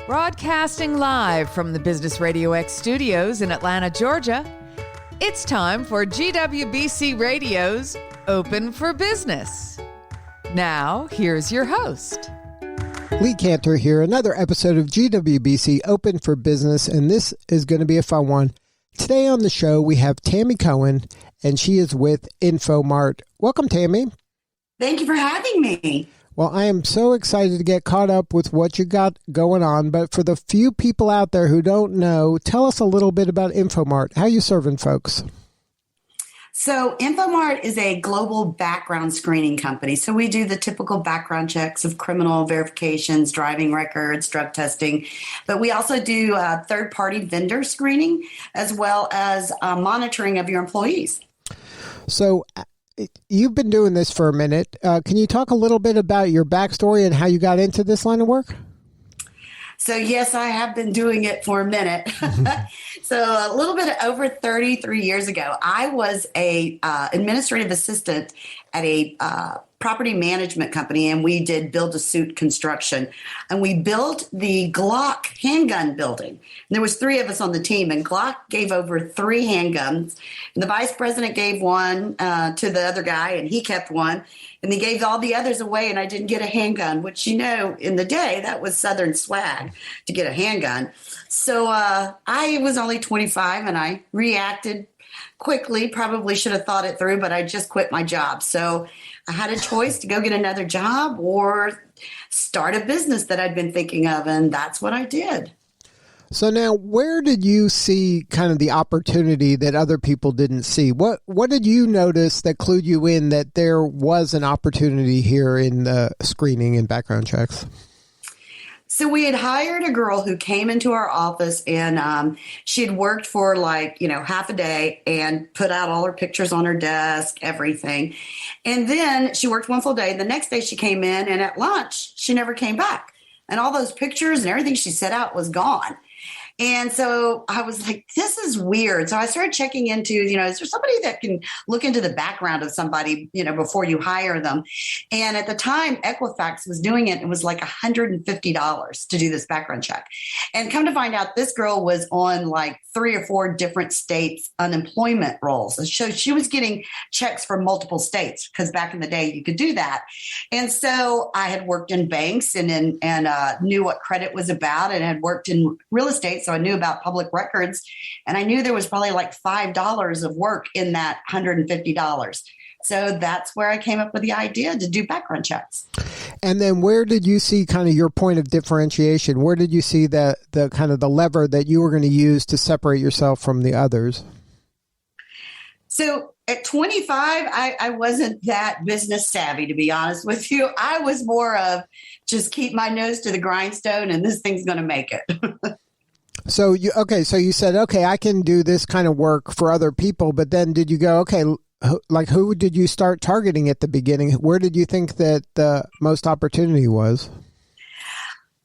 Broadcasting live from the Business RadioX studios in Atlanta, Georgia, it's time for GWBC Radio's Open for Business. Now, here's your host. Lee Cantor here, another episode of GWBC Open for Business, and this is going to be a fun one. Today on the show, we have Tammy Cohen, and she is with InfoMart. Welcome, Tammy. Thank you for having me. Well, I am so excited to get caught up with what you got going on, but for the few people out there who don't know, tell us a little bit about InfoMart. How are you serving folks? So InfoMart is a global background screening company. So we do the typical background checks of criminal verifications, driving records, drug testing, but we also do third-party vendor screening as well as monitoring of your employees. So you've been doing this for a minute. Can you talk a little bit about your backstory and how you got into this line of work? So yes, I have been doing it for a minute. So a little bit over 33 years ago, I was a administrative assistant at a property management company, and we did build-to-suit construction. And we built the Glock handgun building. And there was 3 of us on the team, and Glock gave over 3 handguns. And the vice president gave one to the other guy, and he kept one. And he gave all the others away, and I didn't get a handgun, which, you know, in the day, that was Southern swag to get a handgun. So I was only 25, and I reacted quickly. Probably should have thought it through, but I just quit my job. So I had a choice to go get another job or start a business that I'd been thinking of, and that's what I did. So now, where did you see kind of the opportunity that other people didn't see? What did you notice that clued you in that there was an opportunity here in the screening and background checks? So we had hired a girl who came into our office, and she had worked for half a day and put out all her pictures on her desk, everything. And then she worked one full day. The next day she came in, and at lunch, she never came back. And all those pictures and everything she set out was gone. And so I was like, this is weird. So I started checking into, is there somebody that can look into the background of somebody, before you hire them? And at the time, Equifax was doing it. It was like $150 to do this background check. And come to find out, this girl was on like 3 or 4 different states' unemployment rolls. So she was getting checks from multiple states, because back in the day, you could do that. And so I had worked in banks and knew what credit was about, and had worked in real estate. So I knew about public records, and I knew there was probably like $5 of work in that $150. So that's where I came up with the idea to do background checks. And then where did you see kind of your point of differentiation? Where did you see the kind of the lever that you were going to use to separate yourself from the others? So at 25, I wasn't that business savvy, to be honest with you. I was more of just keep my nose to the grindstone, and this thing's going to make it. So you said, okay, I can do this kind of work for other people, but then did you go, okay, like who did you start targeting at the beginning? Where did you think that the most opportunity was?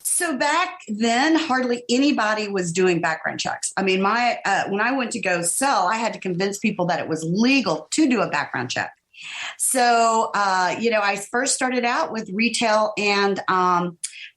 So back then, hardly anybody was doing background checks. I mean, when I went to go sell, I had to convince people that it was legal to do a background check. So, I first started out with retail and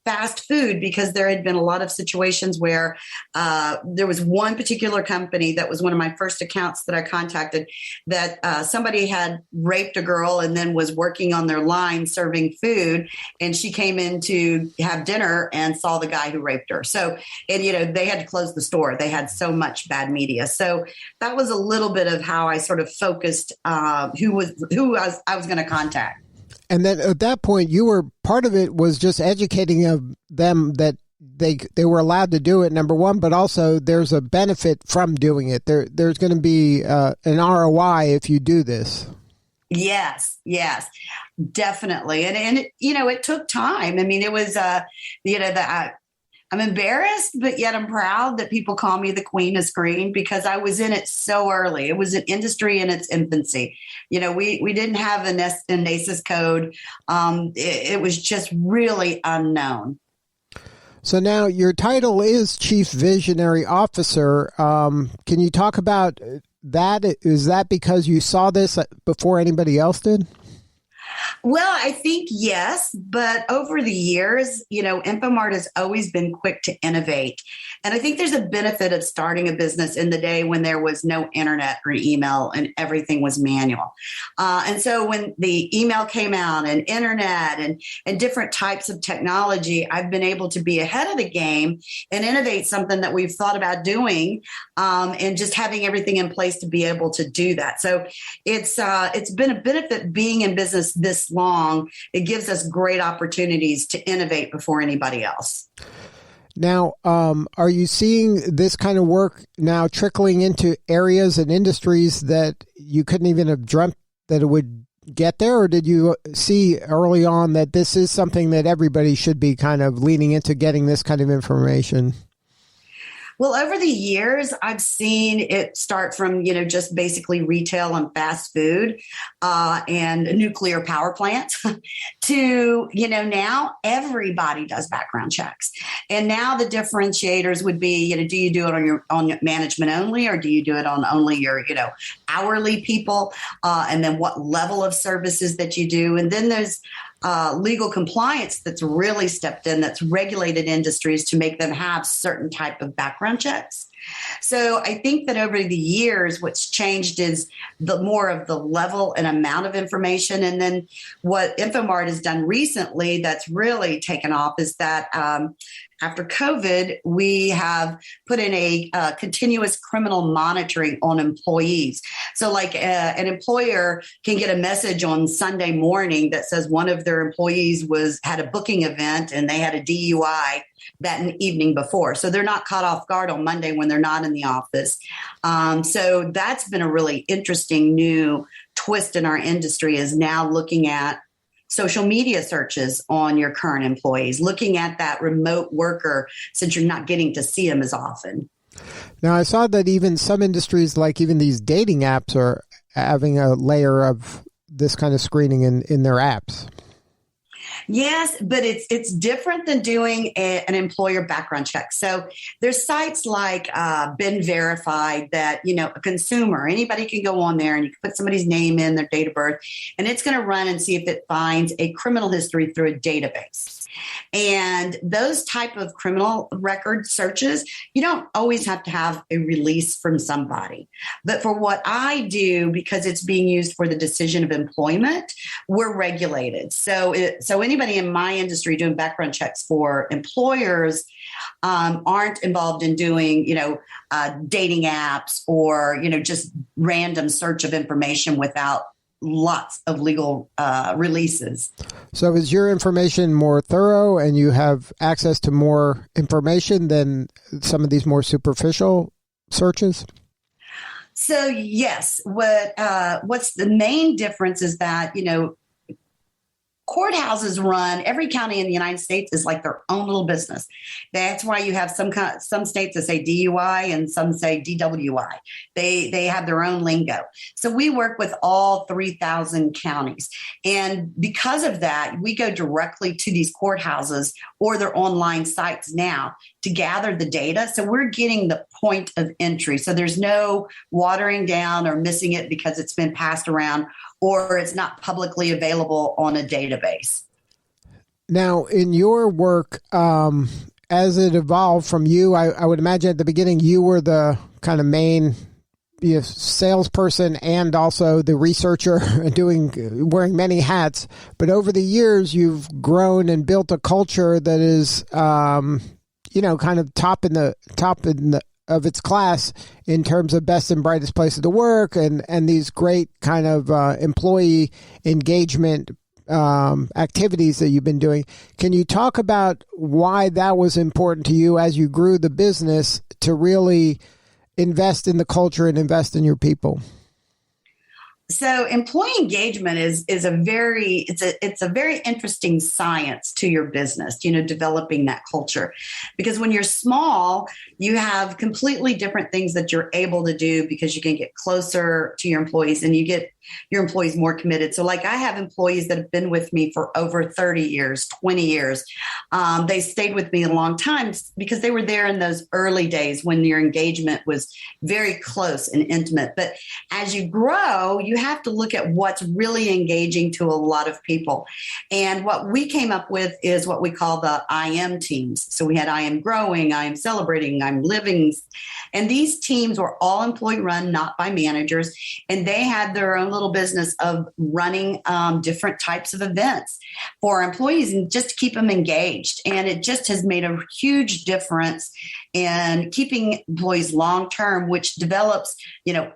fast food, because there had been a lot of situations where there was one particular company that was one of my first accounts that I contacted, that somebody had raped a girl and then was working on their line serving food. And she came in to have dinner and saw the guy who raped her. So, and, they had to close the store. They had so much bad media. So that was a little bit of how I sort of focused who I was going to contact. And then at that point, you were part of it was just educating of them that they were allowed to do it, number one, but also there's a benefit from doing it. There's going to be an ROI if you do this. Yes, definitely. And it took time. I mean, it was, I'm embarrassed, but yet I'm proud that people call me the queen of screen, because I was in it so early. It was an industry in its infancy. We didn't have a NACIS code. It was just really unknown. So now your title is Chief Visionary Officer. Can you talk about that? Is that because you saw this before anybody else did? Well, I think yes, but over the years, InfoMart has always been quick to innovate. And I think there's a benefit of starting a business in the day when there was no internet or email and everything was manual. And so when the email came out and internet and different types of technology, I've been able to be ahead of the game and innovate something that we've thought about doing, and just having everything in place to be able to do that. So it's been a benefit being in business this long. It gives us great opportunities to innovate before anybody else. Now, are you seeing this kind of work now trickling into areas and industries that you couldn't even have dreamt that it would get there? Or did you see early on that this is something that everybody should be kind of leaning into, getting this kind of information? Well, over the years, I've seen it start from, just basically retail and fast food and nuclear power plants to, now everybody does background checks. And now the differentiators would be, do you do it on management only, or do you do it on only your, hourly people? And then what level of services that you do. And then there's legal compliance that's really stepped in, that's regulated industries to make them have certain type of background checks. So I think that over the years, what's changed is the more of the level and amount of information. And then what InfoMart has done recently that's really taken off is that after COVID, we have put in a continuous criminal monitoring on employees. So like an employer can get a message on Sunday morning that says one of their employees had a booking event and they had a DUI that evening before. So they're not caught off guard on Monday when they're not in the office. So that's been a really interesting new twist in our industry, is now looking at social media searches on your current employees, looking at that remote worker since you're not getting to see them as often. Now, I saw that even some industries, like even these dating apps, are having a layer of this kind of screening in their apps. Yes, but it's different than doing an employer background check. So there's sites like Been Verified that, a consumer, anybody can go on there and you can put somebody's name in, their date of birth, and it's going to run and see if it finds a criminal history through a database. And those type of criminal record searches, you don't always have to have a release from somebody. But for what I do, because it's being used for the decision of employment, we're regulated. So anybody in my industry doing background checks for employers aren't involved in doing, dating apps or, just random search of information without lots of legal releases. So is your information more thorough and you have access to more information than some of these more superficial searches? So yes, what's the main difference is that, courthouses run, every county in the United States is like their own little business. That's why you have some states that say DUI and some say DWI. They have their own lingo. So we work with all 3,000 counties. And because of that, we go directly to these courthouses or their online sites now to gather the data. So we're getting the point of entry. So there's no watering down or missing it because it's been passed around or it's not publicly available on a database. Now, in your work, as it evolved from you, I would imagine at the beginning you were the kind of main salesperson and also the researcher wearing many hats. But over the years, you've grown and built a culture that is, kind of top of its class in terms of best and brightest places to work and these great kind of employee engagement activities that you've been doing. Can you talk about why that was important to you as you grew the business to really invest in the culture and invest in your people? So employee engagement is a very interesting science to your business, developing that culture. Because when you're small, you have completely different things that you're able to do because you can get closer to your employees and you get your employees more committed. So like I have employees that have been with me for over 30 years, 20 years. They stayed with me a long time because they were there in those early days when your engagement was very close and intimate. But as you grow, you you have to look at what's really engaging to a lot of people. And what we came up with is what we call the I am teams. So we had I am growing, I am celebrating, I'm living. And these teams were all employee run, not by managers. And they had their own little business of running different types of events for employees and just to keep them engaged. And it just has made a huge difference in keeping employees long-term, which develops,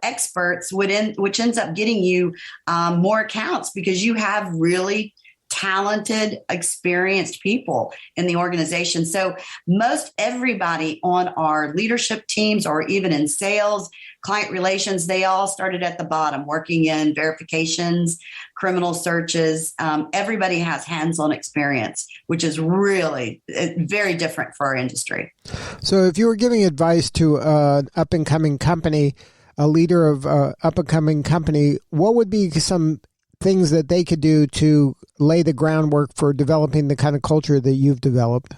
experts, which ends up getting you more accounts because you have really talented, experienced people in the organization. So most everybody on our leadership teams or even in sales, client relations, they all started at the bottom, working in verifications, criminal searches. Everybody has hands-on experience, which is really very different for our industry. So if you were giving advice to an up-and-coming company, a leader of an up-and-coming company, what would be some things that they could do to lay the groundwork for developing the kind of culture that you've developed?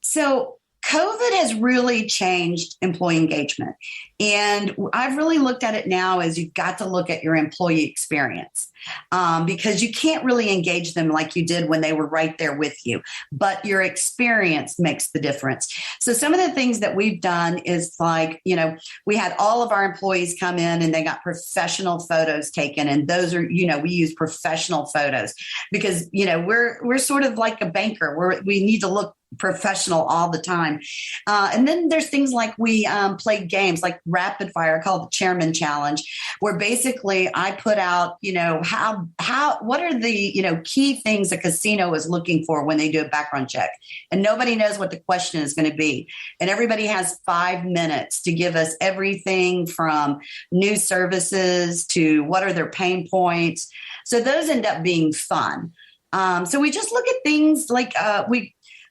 So COVID has really changed employee engagement. And I've really looked at it now as you've got to look at your employee experience because you can't really engage them like you did when they were right there with you. But your experience makes the difference. So some of the things that we've done is we had all of our employees come in and they got professional photos taken. And those are, we use professional photos because, we're sort of like a banker. We need to look professional all the time. And then there's things like we played games like rapid fire called the Chairman Challenge, where basically I put out, what are the, key things a casino is looking for when they do a background check. And nobody knows what the question is going to be. And everybody has 5 minutes to give us everything from new services to what are their pain points. So those end up being fun. So we just look at things like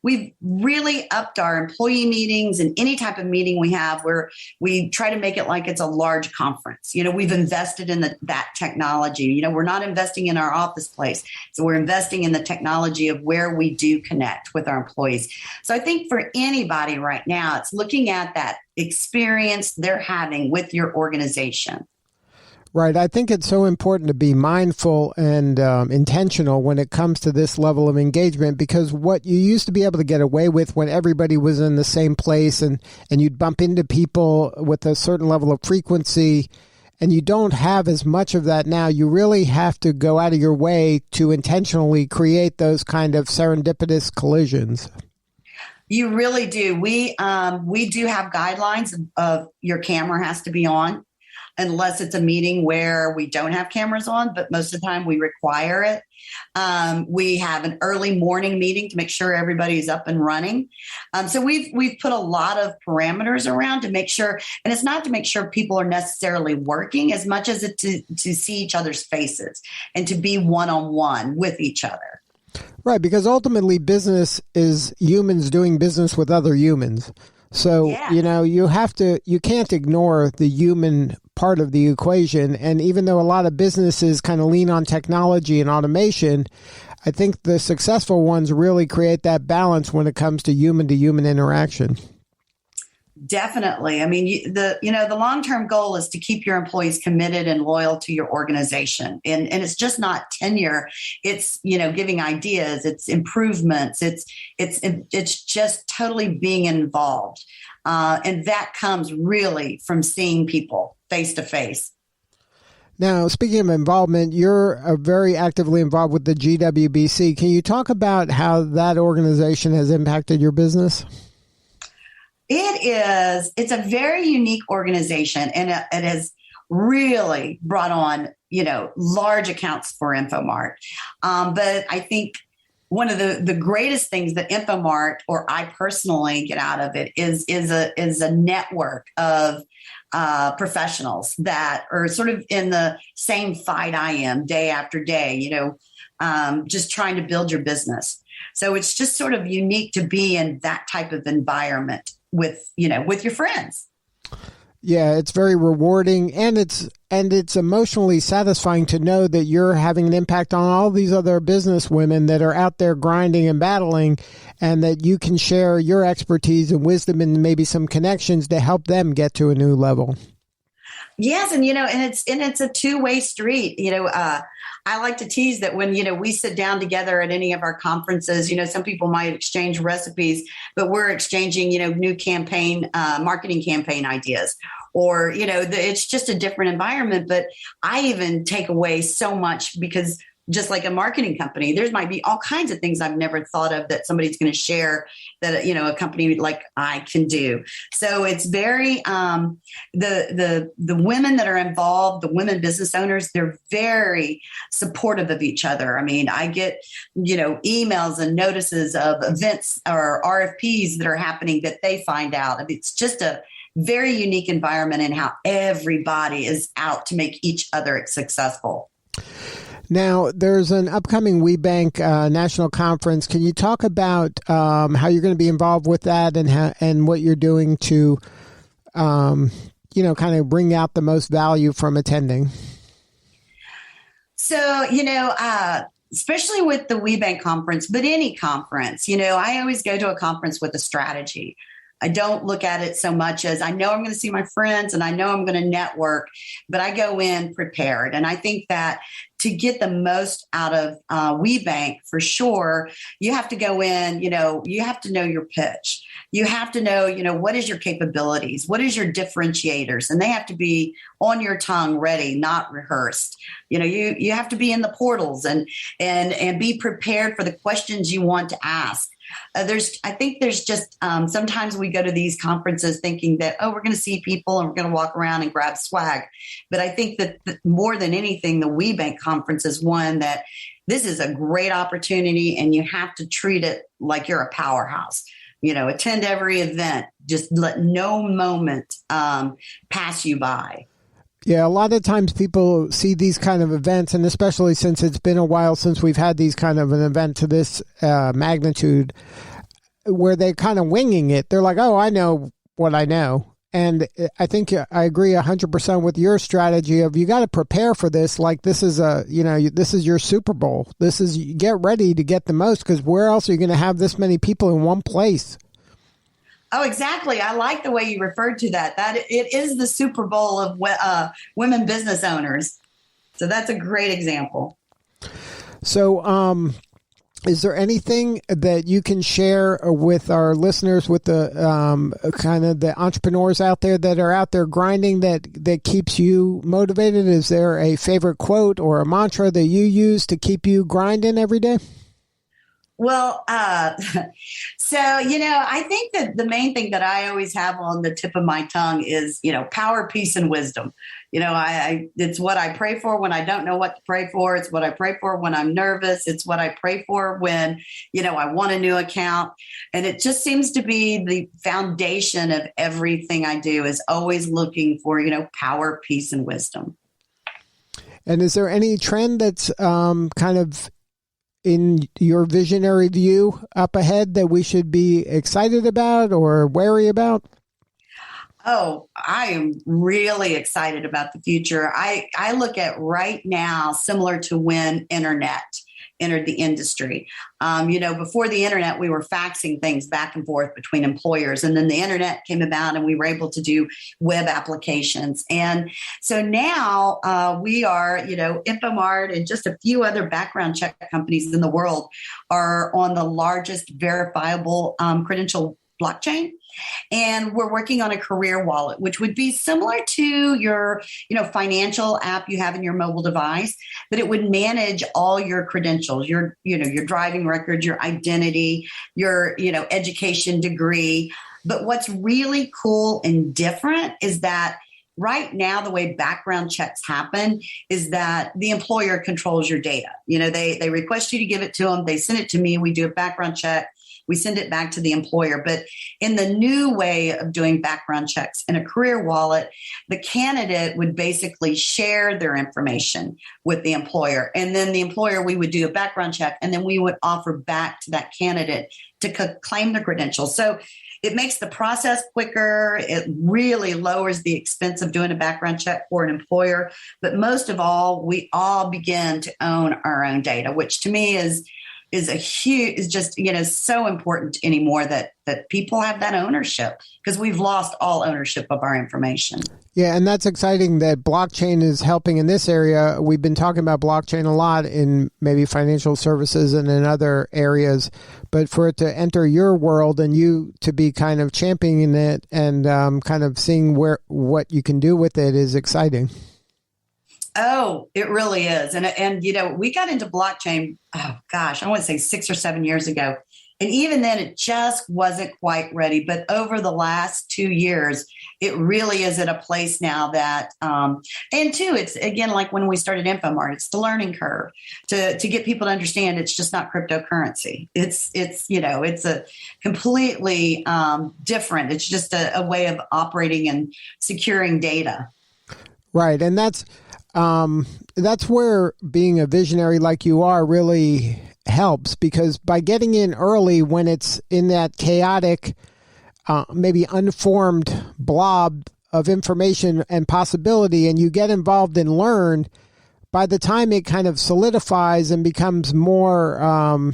we've really upped our employee meetings and any type of meeting we have where we try to make it like it's a large conference. We've invested in that technology. We're not investing in our office place. So we're investing in the technology of where we do connect with our employees. So I think for anybody right now, it's looking at that experience they're having with your organization. Right. I think it's so important to be mindful and intentional when it comes to this level of engagement, because what you used to be able to get away with when everybody was in the same place and you'd bump into people with a certain level of frequency, and you don't have as much of that now. You really have to go out of your way to intentionally create those kind of serendipitous collisions. You really do. We do have guidelines of your camera has to be on, unless it's a meeting where we don't have cameras on, but most of the time we require it. We have an early morning meeting to make sure everybody's up and running. So we've put a lot of parameters around to make sure, and it's not to make sure people are necessarily working as much as it to see each other's faces and to be one-on-one with each other. Right, because ultimately business is humans doing business with other humans. So, yeah. You can't ignore the human part of the equation. And even though a lot of businesses kind of lean on technology and automation, I think the successful ones really create that balance when it comes to human interaction. Definitely. I mean, the long-term goal is to keep your employees committed and loyal to your organization. And it's just not tenure. It's, giving ideas, it's improvements. It's just totally being involved. And that comes really from seeing people face to face. Now, speaking of involvement, you're very actively involved with the GWBC. Can you talk about how that organization has impacted your business? It's a very unique organization, and it has really brought on, large accounts for InfoMart. But I think one of the greatest things that InfoMart, or I personally get out of it, is a network of professionals that are sort of in the same fight I am day after day, just trying to build your business. So it's just sort of unique to be in that type of environment with your friends. Yeah, it's very rewarding, and it's emotionally satisfying to know that you're having an impact on all these other business women that are out there grinding and battling, and that you can share your expertise and wisdom and maybe some connections to help them get to a new level. Yes, and it's a two-way street. I like to tease that when we sit down together at any of our conferences. Some people might exchange recipes, but we're exchanging new campaign, marketing campaign ideas, or it's just a different environment. But I even take away so much because, just like a marketing company, there might be all kinds of things I've never thought of that somebody's going to share that, a company like I can do. So it's very, the women that are involved, the women business owners, they're very supportive of each other. I mean, I get, emails and notices of events or RFPs that are happening that they find out. I mean, it's just a very unique environment in how everybody is out to make each other successful. Now, there's an upcoming WeBank national conference. Can you talk about how you're going to be involved with that and what you're doing to, kind of bring out the most value from attending? So, especially with the WeBank conference, but any conference, I always go to a conference with a strategy. I don't look at it so much as I know I'm going to see my friends and I know I'm going to network, but I go in prepared. And I think that to get the most out of WeBank, for sure, you have to go in, you have to know your pitch. You have to know, what is your capabilities? What is your differentiators? And they have to be on your tongue, ready, not rehearsed. You have to be in the portals and be prepared for the questions you want to ask. I think there's just sometimes we go to these conferences thinking that, we're going to see people and we're going to walk around and grab swag. But I think that more than anything, the WeBank conference is one that this is a great opportunity and you have to treat it like you're a powerhouse. Attend every event. Just let no moment pass you by. Yeah, a lot of times people see these kind of events, and especially since it's been a while since we've had these kind of an event to this magnitude, where they're kind of winging it. They're like, I know what I know. And I think I agree 100% with your strategy of you got to prepare for this. Like this is this is your Super Bowl. Get ready to get the most, because where else are you going to have this many people in one place? Oh, exactly. I like the way you referred to that. That it is the Super Bowl of women business owners. So that's a great example. So, is there anything that you can share with our listeners, with the kind of the entrepreneurs out there that are out there grinding, that keeps you motivated? Is there a favorite quote or a mantra that you use to keep you grinding every day? Well, so, I think that the main thing that I always have on the tip of my tongue is, power, peace, and wisdom. It's what I pray for when I don't know what to pray for. It's what I pray for when I'm nervous. It's what I pray for when, I want a new account. And it just seems to be the foundation of everything I do, is always looking for, power, peace, and wisdom. And is there any trend that's kind of in your visionary view up ahead that we should be excited about or wary about? Oh, I am really excited about the future. I look at right now similar to when internet entered the industry. Before the internet, we were faxing things back and forth between employers. And then the internet came about and we were able to do web applications. And so now we are, InfoMart and just a few other background check companies in the world are on the largest verifiable credential blockchain. And we're working on a career wallet, which would be similar to your, financial app you have in your mobile device, but it would manage all your credentials, your driving record, your identity, your, education degree. But what's really cool and different is that right now, the way background checks happen is that the employer controls your data. They request you to give it to them. They send it to me. We do a background check. We send it back to the employer. But in the new way of doing background checks in a career wallet, the candidate would basically share their information with the employer. And then the employer, we would do a background check, and then we would offer back to that candidate to claim the credentials. So it makes the process quicker. It really lowers the expense of doing a background check for an employer. But most of all, we all begin to own our own data, which to me is is just, so important anymore that people have that ownership, because we've lost all ownership of our information. Yeah, and that's exciting that blockchain is helping in this area. We've been talking about blockchain a lot in maybe financial services and in other areas, but for it to enter your world and you to be kind of championing it and kind of seeing what you can do with it is exciting. Oh, it really is. And we got into blockchain, I want to say 6 or 7 years ago. And even then, it just wasn't quite ready. But over the last 2 years, it really is at a place now that, and two, it's again, like when we started InfoMart, it's the learning curve to get people to understand it's just not cryptocurrency. It's a completely different. It's just a way of operating and securing data. Right. And that's where being a visionary like you are really helps, because by getting in early when it's in that chaotic, maybe unformed blob of information and possibility, and you get involved and learn, by the time it kind of solidifies and becomes more,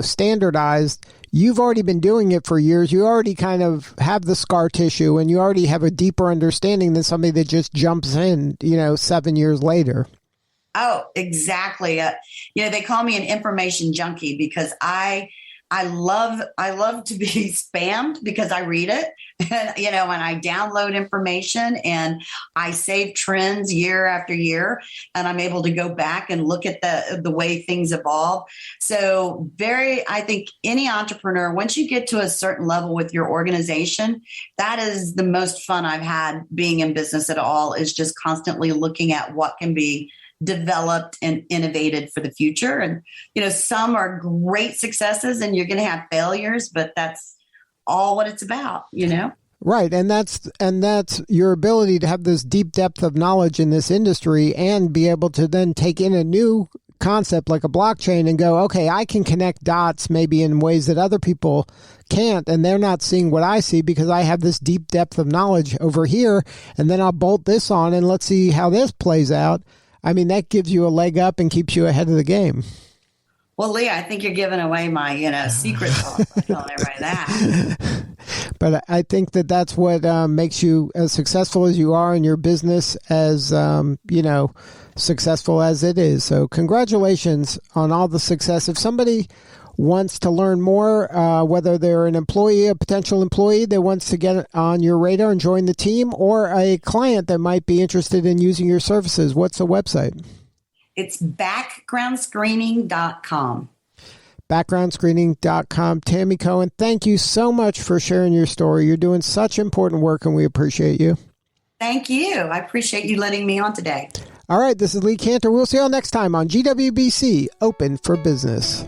standardized, you've already been doing it for years. You already kind of have the scar tissue, and you already have a deeper understanding than somebody that just jumps in, 7 years later. Oh, exactly. They call me an information junkie because I love to be spammed because I read it, and and I download information and I save trends year after year, and I'm able to go back and look at the way things evolve. So I think any entrepreneur, once you get to a certain level with your organization, that is the most fun I've had being in business at all, is just constantly looking at what can be developed and innovated for the future. And, some are great successes and you're going to have failures, but that's all what it's about, Right. And that's your ability to have this deep depth of knowledge in this industry and be able to then take in a new concept like a blockchain and go, okay, I can connect dots maybe in ways that other people can't, and they're not seeing what I see because I have this deep depth of knowledge over here, and then I'll bolt this on and let's see how this plays out. I mean, that gives you a leg up and keeps you ahead of the game. Well, Lee, I think you're giving away my, secret sauce. I telling everybody that. But I think that's what makes you as successful as you are in your business, as, successful as it is. So congratulations on all the success. If somebody wants to learn more, whether they're an employee, a potential employee that wants to get on your radar and join the team, or a client that might be interested in using your services, what's the website? It's backgroundscreening.com. Backgroundscreening.com. Tammy Cohen, thank you so much for sharing your story. You're doing such important work, and we appreciate you. Thank you. I appreciate you letting me on today. All right, this is Lee Cantor. We'll see you all next time on GWBC Open for Business.